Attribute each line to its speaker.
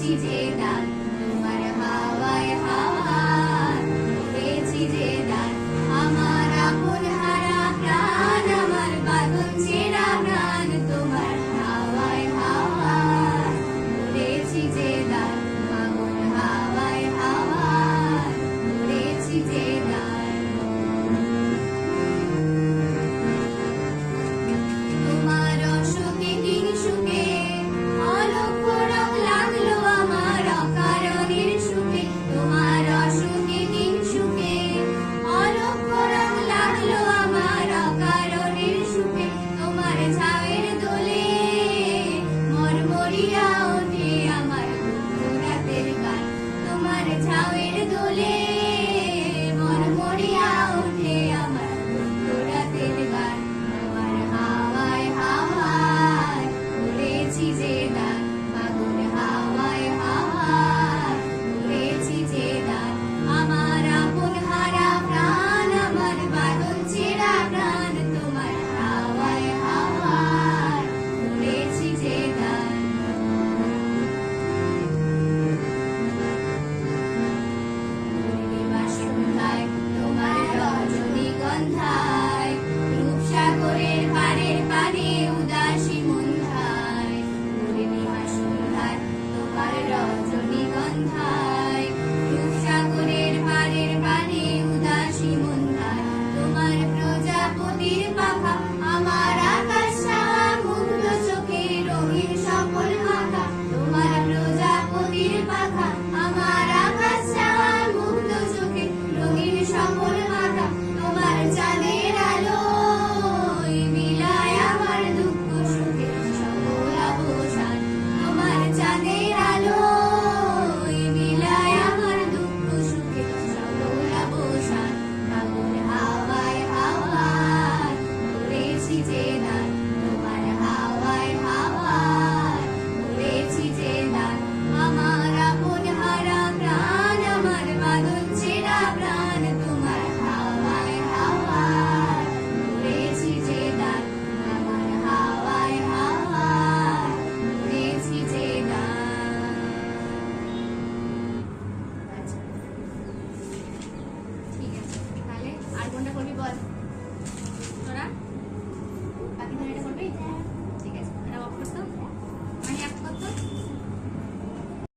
Speaker 1: উড়েছি যে দান তোমার হাওয়ায় হাওয়ায় উড়েছি যে দান আমার আপন হারা প্রাণ আমার বাঁধন ছেঁড়া প্রাণ তোমার হাওয়ায় হাওয়ায় উড়েছি যে দান আগুন হাওয়ায় হাওয়ায় উড়েছি যে দান তোমার অসুখে কিংসুখে অলক্ষ্য রং লাগলো আমার অকারণের সুখে তোমার অসুখে কিংসুখে অলক্ষ্য রং লাগলো আমার অকারণের সুখে তোমার ছায়ের দোলে মরমরিয়া ওঠে আমার দুঃখ রাতের গান তোমার ছায়ের দোলে মরমরিয়া ওঠে আমার দুঃখ রাতের গান তোমার হাওয়ায় হাওয়ায় উড়েছি যে দান আগুন হাওয়ায় হাওয়ায় উড়েছি যে দান আমার আপন হারা প্রাণ আমার বাঁধন ছেঁড়া প্রাণ তোমার হাওয়ায় হাওয়ায় উড়েছি যে দান পূর্ণিমা সন্ধ্যায় তোমার রজনীগন্ধায় রূপসাগরের পাড়ের পানে উদাসী মন্ধায় পূর্ণিমা সন্ধ্যায় তোমার রজনীগন্ধায় রূপসাগরের পাড়ের পানে উদাসী মন্ধায় তোমার প্রজাপতির পাখা আমার আকাশ ছাওয়া মুগ্ধ চোখে রঙিন সকল আঁকা তোমার প্রজাপতির পাখা আমার আকাশ ছাওয়া মুগ্ধ চোখে রঙিন সকল আঁকা তোমার চাঁদের আলোয় বিলায় আমার দুঃখ সুখে সকল অবসান তোমার চাঁদের আলোয় বিলায় আমার দুঃখ সুখে সকল অবসান আগুন হাওয়ায় হাওয়ায় উড়েছি যে দান তোমার হাওয়ায় হাওয়ায় উড়েছি যে দান আমার আপন হারা প্রাণ আমার বাঁধন ছেঁড়া প্রাণ তোমার হাওয়ায় হাওয়ায় উড়েছি যে দান আমার হাওয়ায় হাওয়ায় উড়েছি যে দান আচ্ছা ঠিক আছে তাহলে আর কোনটা করবি বল